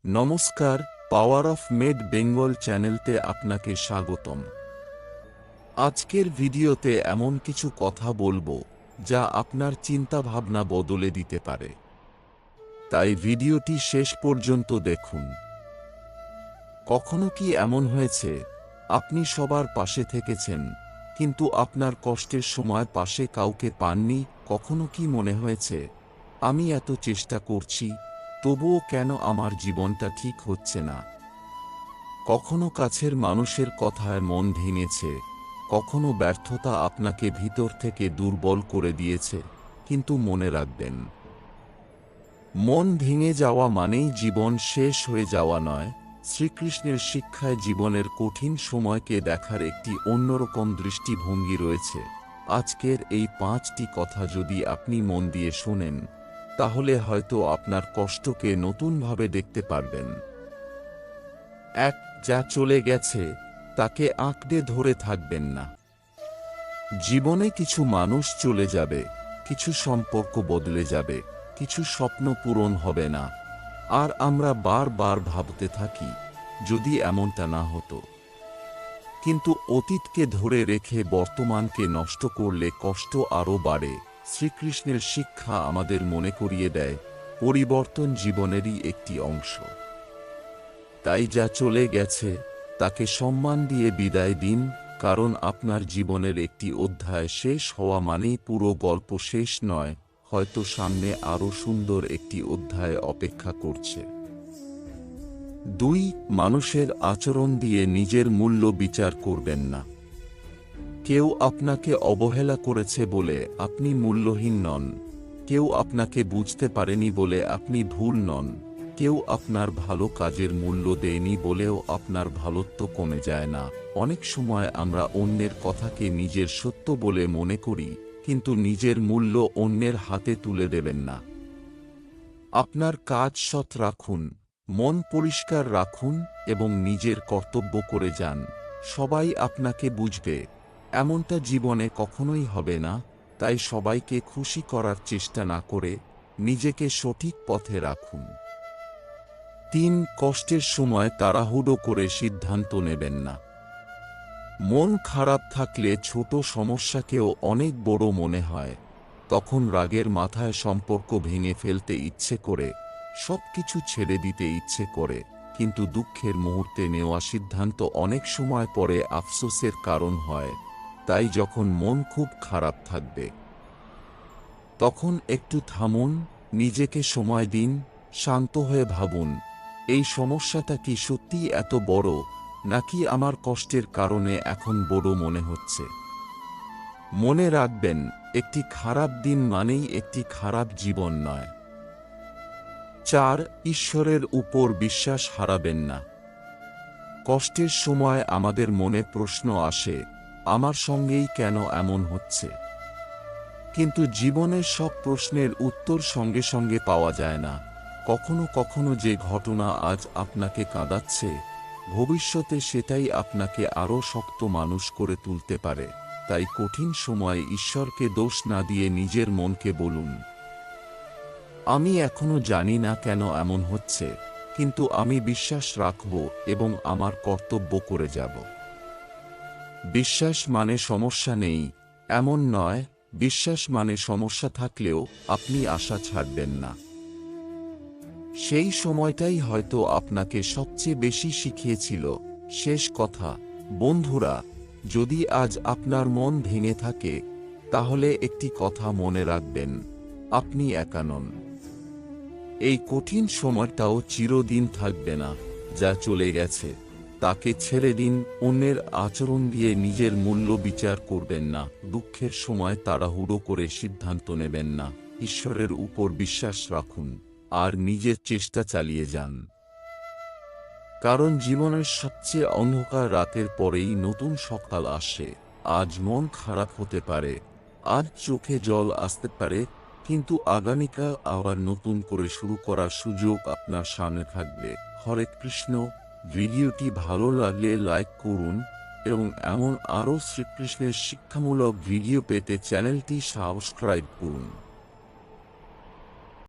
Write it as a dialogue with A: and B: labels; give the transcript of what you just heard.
A: নমস্কার, power of made Bengal চ্যানেলতে আপনাকে স্বাগতম। আজকের ভিডিওতে এমন কিছু কথা বলবো যা আপনার চিন্তাভাবনা বদলে দিতে পারে, তাই ভিডিওটি শেষ পর্যন্ত দেখুন। কখনো কি এমন হয়েছে আপনি সবার পাশে থেকেছেন, কিন্তু আপনার কষ্টের সময় পাশে কাউকে পাননি? কখনো কি মনে হয়েছে, আমি এত চেষ্টা করছি, তবুও কেন আমার জীবনটা ঠিক হচ্ছে না? কখনো কাছের মানুষের কথায় মন ভেঙেছে, কখনো ব্যর্থতা আপনাকে ভিতর থেকে দুর্বল করে দিয়েছে। কিন্তু মনে রাখবেন, মন ভেঙে যাওয়া মানেই জীবন শেষ হয়ে যাওয়া নয়। শ্রীকৃষ্ণের শিক্ষায় জীবনের কঠিন সময়কে দেখার একটি অন্যরকম দৃষ্টিভঙ্গি রয়েছে। আজকের এই 5টি কথা যদি আপনি মন দিয়ে শোনেন, তাহলে হয়তো আপনার কষ্টকে নতুনভাবে দেখতে পারবেন। 1. যা চলে গেছে তাকে আঁকড়ে ধরে থাকবেন না। জীবনে কিছু মানুষ চলে যাবে, কিছু সম্পর্ক বদলে যাবে, কিছু স্বপ্ন পূরণ হবে না, আর আমরা বারবার ভাবতে থাকি, যদি এমনটা না হতো। কিন্তু অতীতকে ধরে রেখে বর্তমানকে নষ্ট করলে কষ্ট আরও বাড়ে। শ্রীকৃষ্ণের শিক্ষা আমাদের মনে করিয়ে দেয়, পরিবর্তন জীবনেরই একটি অংশ। তাই যা চলে গেছে তাকে সম্মান দিয়ে বিদায় দিন, কারণ আপনার জীবনের একটি অধ্যায় শেষ হওয়া মানেই পুরো গল্প শেষ নয়, হয়তো সামনে আরও সুন্দর একটি অধ্যায় অপেক্ষা করছে। 2. মানুষের আচরণ দিয়ে নিজের মূল্য বিচার করবেন না। কেউ আপনাকে অবহেলা করেছে বলে আপনি মূল্যহীন নন, কেউ আপনাকে বুঝতে পারেনি বলে আপনি ভুল নন, কেউ আপনার ভালো কাজের মূল্য দেয়নি বলেও আপনার ভালোত্ব কমে যায় না। অনেক সময় আমরা অন্যের কথাকে নিজের সত্য বলে মনে করি, কিন্তু নিজের মূল্য অন্যের হাতে তুলে দেবেন না। আপনার কাজ সৎ রাখুন, মন পরিষ্কার রাখুন এবং নিজের কর্তব্য করে যান। সবাই আপনাকে বুঝবে এমনটা জীবনে কখনোই হবে না, তাই সবাইকে খুশি করার চেষ্টা না করে নিজেকে সঠিক পথে রাখুন। 3. কষ্টের সময় তাড়াহুড়ো করে সিদ্ধান্ত নেবেন না। মন খারাপ থাকলে ছোট সমস্যাকেও অনেক বড় মনে হয়। তখন রাগের মাথায় সম্পর্ক ভেঙে ফেলতে ইচ্ছে করে, সবকিছু ছেড়ে দিতে ইচ্ছে করে, কিন্তু দুঃখের মুহূর্তে নেওয়া সিদ্ধান্ত অনেক সময় পরে আফসোসের কারণ হয়। তাই যখন মন খুব খারাপ থাকবে, তখন একটু থামুন, নিজেকে সময় দিন, শান্ত হয়ে ভাবুন, এই সমস্যাটা কি সত্যিই এত বড়, নাকি আমার কষ্টের কারণে এখন বড় মনে হচ্ছে? মনে রাখবেন, একটি খারাপ দিন মানেই একটি খারাপ জীবন নয়। 4. ঈশ্বরের উপর বিশ্বাস হারাবেন না। কষ্টের সময় আমাদের মনে প্রশ্ন আসে, আমার সঙ্গেই কেন এমন হচ্ছে? কিন্তু জীবনের সব প্রশ্নের উত্তর সঙ্গে সঙ্গে পাওয়া যায় না। কখনো কখনো যে ঘটনা আজ আপনাকে কাঁদাচ্ছে, ভবিষ্যতে সেটাই আপনাকে আরও শক্ত মানুষ করে তুলতে পারে। তাই কঠিন সময়ে ঈশ্বরকে দোষ না দিয়ে নিজের মনকে বলুন, আমি এখনো জানি না কেন এমন হচ্ছে, কিন্তু আমি বিশ্বাস রাখব এবং আমার কর্তব্য করে যাব। বিশ্বাস মানে সমস্যা নেই এমন নয়, বিশ্বাস মানে সমস্যা থাকলেও আপনি আশা ছাড়বেন না। সেই সময়টাই হয়তো আপনাকে সবচেয়ে বেশি শিখিয়েছিল। শেষ কথা, বন্ধুরা, যদি আজ আপনার মন ভেঙে থাকে, তাহলে একটি কথা মনে রাখবেন, আপনি একা নন। এই কঠিন সময়টাও চিরদিন থাকবে না। যা চলে গেছে তাকে ছেড়ে দিন, অন্যের আচরণ দিয়ে নিজের মূল্য বিচার করবেন না। দুঃখের সময় তাড়াহুড়ো করে সিদ্ধান্ত নেবেন না। ঈশ্বরের উপর বিশ্বাস রাখুন আর নিজের চেষ্টা চালিয়ে যান, কারণ জীবনের সবচেয়ে অন্ধকার রাতের পরেই নতুন সকাল আসে। আজ মন খারাপ হতে পারে, আজ চোখে জল আসতে পারে, কিন্তু আগামীকাল আবার নতুন করে শুরু করার সুযোগ আপনার সামনে থাকবে। হরে কৃষ্ণ। ভিডিওটি ভালো লাগলে লাইক করুন এবং এমন আরও শ্রীকৃষ্ণের শিক্ষামূলক ভিডিও পেতে চ্যানেলটি সাবস্ক্রাইব করুন।